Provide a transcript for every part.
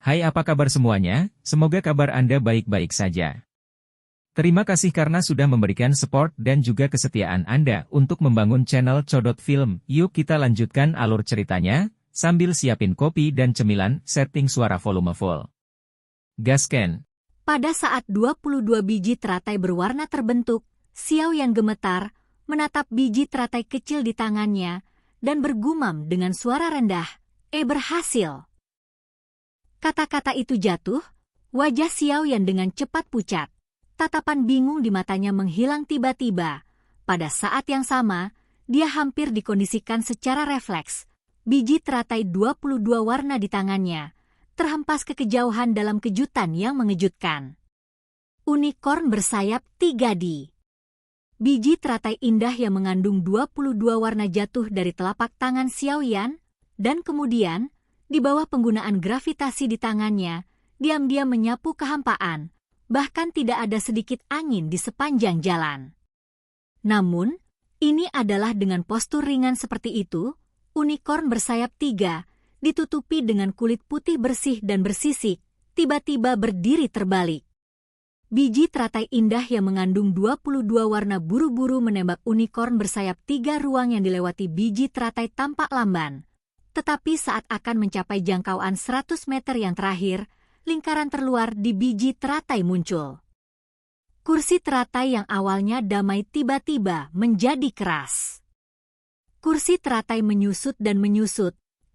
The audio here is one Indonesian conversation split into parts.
Hai, apa kabar semuanya? Semoga kabar Anda baik-baik saja. Terima kasih karena sudah memberikan support dan juga kesetiaan Anda untuk membangun channel Codot Film. Yuk kita lanjutkan alur ceritanya, sambil siapin kopi dan cemilan, setting suara volume full. Gasken. Pada saat 22 biji teratai berwarna terbentuk, Xiao Yan gemetar, menatap biji teratai kecil di tangannya, dan bergumam dengan suara rendah, berhasil. Kata-kata itu jatuh, wajah Xiao Yan dengan cepat pucat. Tatapan bingung di matanya menghilang tiba-tiba. Pada saat yang sama, dia hampir dikondisikan secara refleks. Biji teratai 22 warna di tangannya terhempas ke kejauhan dalam kejutan yang mengejutkan. Unicorn bersayap 3D. Biji teratai indah yang mengandung 22 warna jatuh dari telapak tangan Xiao Yan, dan kemudian, di bawah penggunaan gravitasi di tangannya, diam-diam menyapu kehampaan. Bahkan tidak ada sedikit angin di sepanjang jalan. Namun, ini adalah dengan postur ringan seperti itu, unicorn bersayap 3, ditutupi dengan kulit putih bersih dan bersisik, tiba-tiba berdiri terbalik. Biji teratai indah yang mengandung 22 warna buru-buru menembak unicorn bersayap 3 ruang yang dilewati biji teratai tampak lamban. Tetapi saat akan mencapai jangkauan 100 meter yang terakhir, lingkaran terluar di biji teratai muncul. Kursi teratai yang awalnya damai tiba-tiba menjadi keras. Kursi teratai menyusut,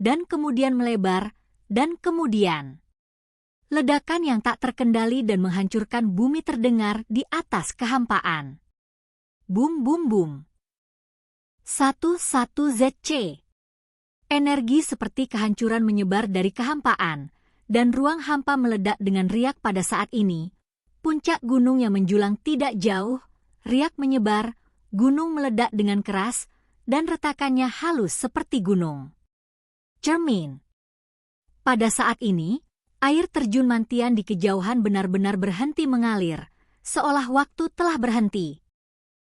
dan kemudian melebar, dan kemudian ledakan yang tak terkendali dan menghancurkan bumi terdengar di atas kehampaan. Bum bum bum. 11 ZC. Energi seperti kehancuran menyebar dari kehampaan, dan ruang hampa meledak dengan riak pada saat ini. Puncak gunung yang menjulang tidak jauh, riak menyebar, gunung meledak dengan keras, dan retakannya halus seperti gunung. Cermin. Pada saat ini, air terjun Mantian di kejauhan benar-benar berhenti mengalir, seolah waktu telah berhenti.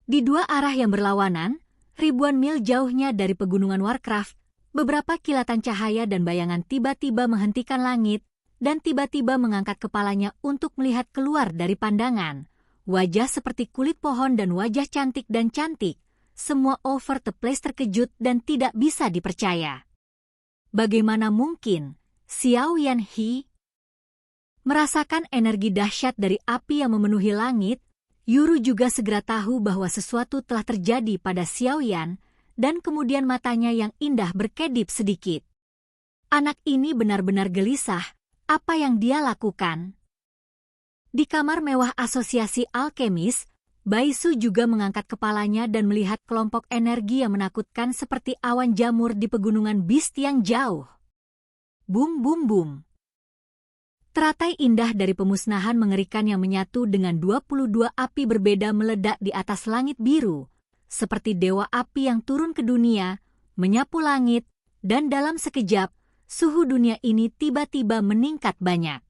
Di dua arah yang berlawanan, ribuan mil jauhnya dari pegunungan Warcraft, beberapa kilatan cahaya dan bayangan tiba-tiba menghentikan langit, dan tiba-tiba mengangkat kepalanya untuk melihat keluar dari pandangan. Wajah seperti kulit pohon dan wajah cantik, semua over the place terkejut dan tidak bisa dipercaya. Bagaimana mungkin Xiao Yan merasakan energi dahsyat dari api yang memenuhi langit? Yuru juga segera tahu bahwa sesuatu telah terjadi pada Xiao Yan, dan kemudian matanya yang indah berkedip sedikit. Anak ini benar-benar gelisah, apa yang dia lakukan? Di kamar mewah asosiasi alkemis, Baisu juga mengangkat kepalanya dan melihat kelompok energi yang menakutkan seperti awan jamur di pegunungan Beast yang jauh. Bum bum bum. Teratai indah dari pemusnahan mengerikan yang menyatu dengan 22 api berbeda meledak di atas langit biru, seperti dewa api yang turun ke dunia, menyapu langit, dan dalam sekejap, suhu dunia ini tiba-tiba meningkat banyak.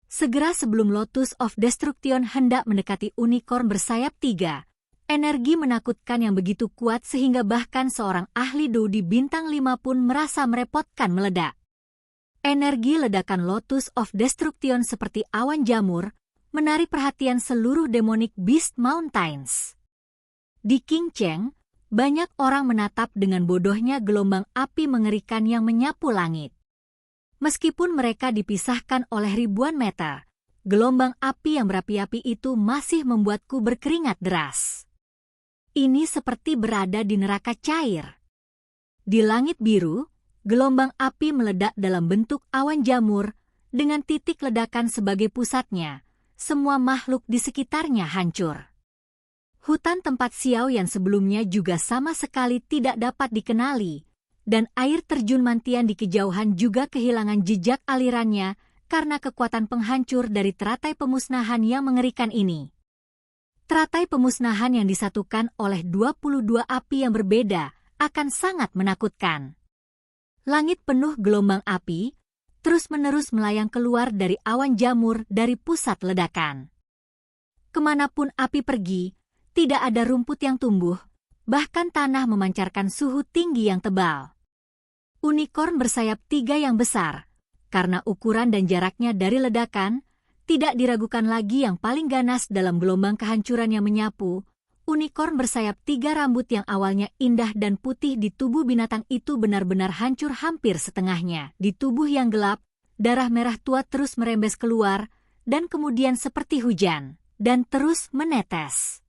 Segera sebelum Lotus of Destruction hendak mendekati unicorn bersayap 3, energi menakutkan yang begitu kuat sehingga bahkan seorang ahli Do di bintang 5 pun merasa merepotkan meledak. Energi ledakan Lotus of Destruction seperti awan jamur, menarik perhatian seluruh demonic beast mountains. Di King Cheng, banyak orang menatap dengan bodohnya gelombang api mengerikan yang menyapu langit. Meskipun mereka dipisahkan oleh ribuan meter, gelombang api yang berapi-api itu masih membuatku berkeringat deras. Ini seperti berada di neraka cair. Di langit biru, gelombang api meledak dalam bentuk awan jamur, dengan titik ledakan sebagai pusatnya. Semua makhluk di sekitarnya hancur. Hutan tempat Xiao yang sebelumnya juga sama sekali tidak dapat dikenali, dan air terjun Mantian di kejauhan juga kehilangan jejak alirannya karena kekuatan penghancur dari teratai pemusnahan yang mengerikan ini. Teratai pemusnahan yang disatukan oleh 22 api yang berbeda akan sangat menakutkan. Langit penuh gelombang api, terus-menerus melayang keluar dari awan jamur dari pusat ledakan. Kemanapun api pergi, tidak ada rumput yang tumbuh, bahkan tanah memancarkan suhu tinggi yang tebal. Unicorn bersayap 3 yang besar, Karena ukuran dan jaraknya dari ledakan, tidak diragukan lagi yang paling ganas dalam gelombang kehancuran yang menyapu. Unicorn bersayap 3 rambut yang awalnya indah dan putih di tubuh binatang itu benar-benar hancur hampir setengahnya. Di tubuh yang gelap, darah merah tua terus merembes keluar, dan kemudian seperti hujan, dan terus menetes.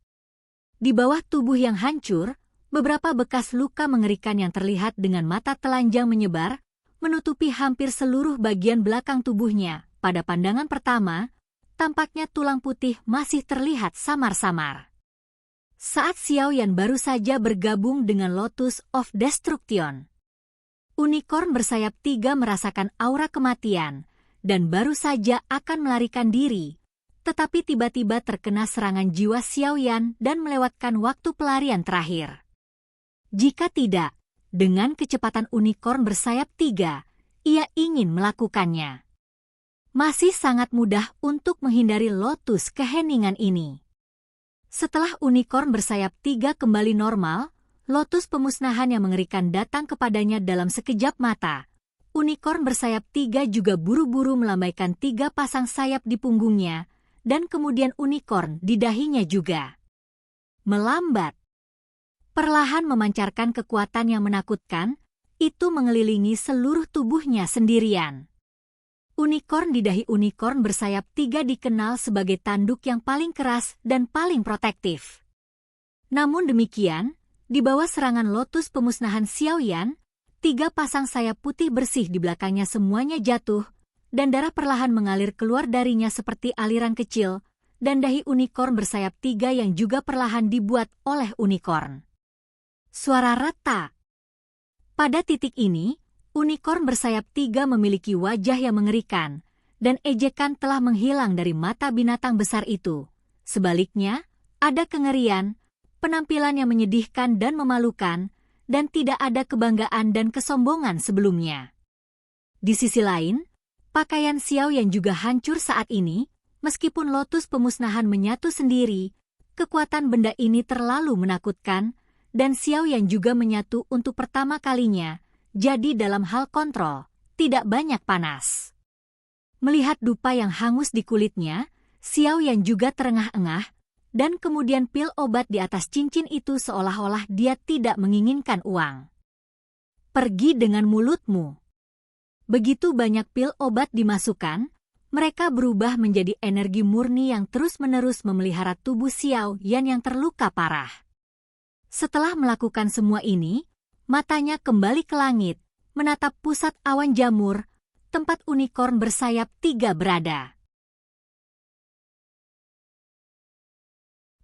Di bawah tubuh yang hancur, beberapa bekas luka mengerikan yang terlihat dengan mata telanjang menyebar, menutupi hampir seluruh bagian belakang tubuhnya. Pada pandangan pertama, tampaknya tulang putih masih terlihat samar-samar. Saat Xiaoyan baru saja bergabung dengan Lotus of Destruction, Unicorn bersayap 3 merasakan aura kematian, dan baru saja akan melarikan diri, tetapi tiba-tiba terkena serangan jiwa Xiaoyan dan melewatkan waktu pelarian terakhir. Jika tidak, dengan kecepatan Unicorn bersayap 3, ia ingin melakukannya. Masih sangat mudah untuk menghindari Lotus keheningan ini. Setelah Unicorn bersayap 3 kembali normal, Lotus pemusnahan yang mengerikan datang kepadanya dalam sekejap mata. Unicorn bersayap 3 juga buru-buru melambaikan 3 pasang sayap di punggungnya, dan kemudian unicorn di dahinya juga. Melambat. Perlahan memancarkan kekuatan yang menakutkan, itu mengelilingi seluruh tubuhnya sendirian. Unicorn di dahi unicorn bersayap 3 dikenal sebagai tanduk yang paling keras dan paling protektif. Namun demikian, di bawah serangan Lotus pemusnahan Xiaoyan, 3 pasang sayap putih bersih di belakangnya semuanya jatuh, dan darah perlahan mengalir keluar darinya seperti aliran kecil, dan dahi unicorn bersayap 3 yang juga perlahan dibuat oleh unicorn. Suara retak. Pada titik ini, unicorn bersayap 3 memiliki wajah yang mengerikan, dan ejekan telah menghilang dari mata binatang besar itu. Sebaliknya, ada kengerian, penampilan yang menyedihkan dan memalukan, dan tidak ada kebanggaan dan kesombongan sebelumnya. Di sisi lain, pakaian Xiaoyan juga hancur saat ini, meskipun Lotus pemusnahan menyatu sendiri, kekuatan benda ini terlalu menakutkan, dan Xiaoyan juga menyatu untuk pertama kalinya, jadi dalam hal kontrol, tidak banyak panas. Melihat dupa yang hangus di kulitnya, Xiaoyan juga terengah-engah, dan kemudian pil obat di atas cincin itu seolah-olah dia tidak menginginkan uang. Pergi dengan mulutmu. Begitu banyak pil obat dimasukkan, mereka berubah menjadi energi murni yang terus-menerus memelihara tubuh Xiaoyan yang terluka parah. Setelah melakukan semua ini, matanya kembali ke langit, menatap pusat awan jamur, tempat unicorn bersayap 3 berada.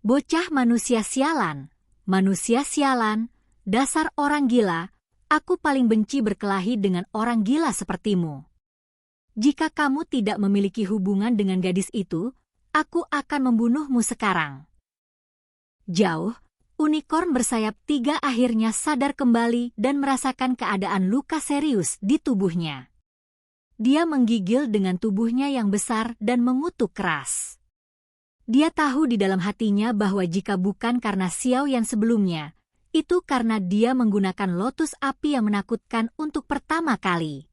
Bocah manusia sialan, dasar orang gila, aku paling benci berkelahi dengan orang gila sepertimu. Jika kamu tidak memiliki hubungan dengan gadis itu, aku akan membunuhmu sekarang. Jauh, unicorn bersayap 3 akhirnya sadar kembali dan merasakan keadaan luka serius di tubuhnya. Dia menggigil dengan tubuhnya yang besar dan mengutuk keras. Dia tahu di dalam hatinya bahwa jika bukan karena Xiaoyan sebelumnya, itu karena dia menggunakan lotus api yang menakutkan untuk pertama kali.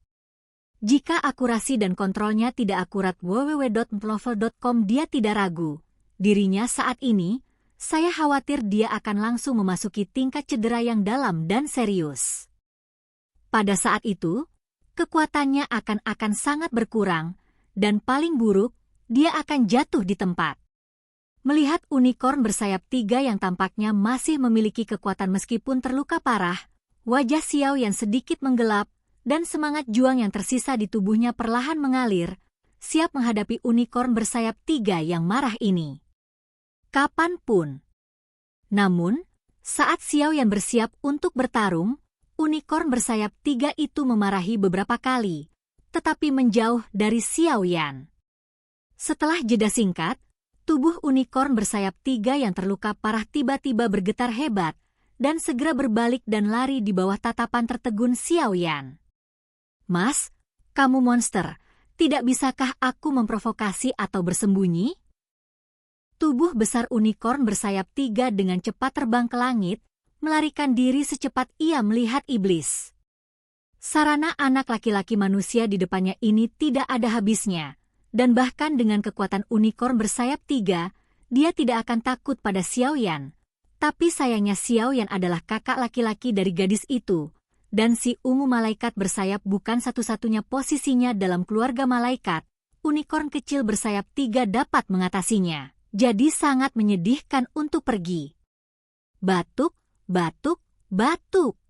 Jika akurasi dan kontrolnya tidak akurat www.novel.com dia tidak ragu. Dirinya saat ini, saya khawatir dia akan langsung memasuki tingkat cedera yang dalam dan serius. Pada saat itu, kekuatannya akan sangat berkurang, dan paling buruk, dia akan jatuh di tempat. Melihat unicorn bersayap 3 yang tampaknya masih memiliki kekuatan meskipun terluka parah, wajah Xiaoyan sedikit menggelap, dan semangat juang yang tersisa di tubuhnya perlahan mengalir, siap menghadapi unicorn bersayap 3 yang marah ini. Kapanpun. Namun, saat Xiaoyan bersiap untuk bertarung, unicorn bersayap 3 itu memarahi beberapa kali, tetapi menjauh dari Xiaoyan. Setelah jeda singkat, tubuh unicorn bersayap 3 yang terluka parah tiba-tiba bergetar hebat, dan segera berbalik dan lari di bawah tatapan tertegun Xiaoyan. Mas, kamu monster, tidak bisakah aku memprovokasi atau bersembunyi? Tubuh besar unicorn bersayap 3 dengan cepat terbang ke langit, melarikan diri secepat ia melihat iblis. Sarana anak laki-laki manusia di depannya ini tidak ada habisnya, dan bahkan dengan kekuatan unicorn bersayap 3, dia tidak akan takut pada Xiaoyan. Tapi sayangnya Xiaoyan adalah kakak laki-laki dari gadis itu, dan si ungu malaikat bersayap bukan satu-satunya posisinya dalam keluarga malaikat. Unicorn kecil bersayap 3 dapat mengatasinya, jadi sangat menyedihkan untuk pergi. Batuk, batuk, batuk.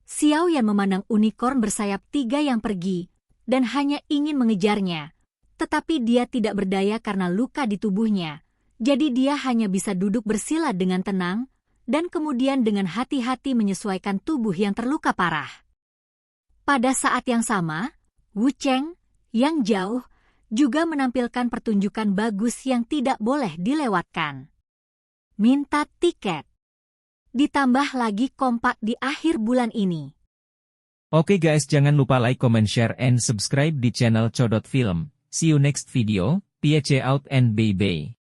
Xiaoyan memandang unicorn bersayap 3 yang pergi, dan hanya ingin mengejarnya. Tetapi dia tidak berdaya karena luka di tubuhnya, jadi dia hanya bisa duduk bersila dengan tenang, dan kemudian dengan hati-hati menyesuaikan tubuh yang terluka parah. Pada saat yang sama, Wu Cheng, yang jauh, juga menampilkan pertunjukan bagus yang tidak boleh dilewatkan. Minta tiket. Ditambah lagi kompak di akhir bulan ini. Oke guys, jangan lupa like, comment, share, and subscribe di channel Codot Film. See you next video, peace out and bye-bye.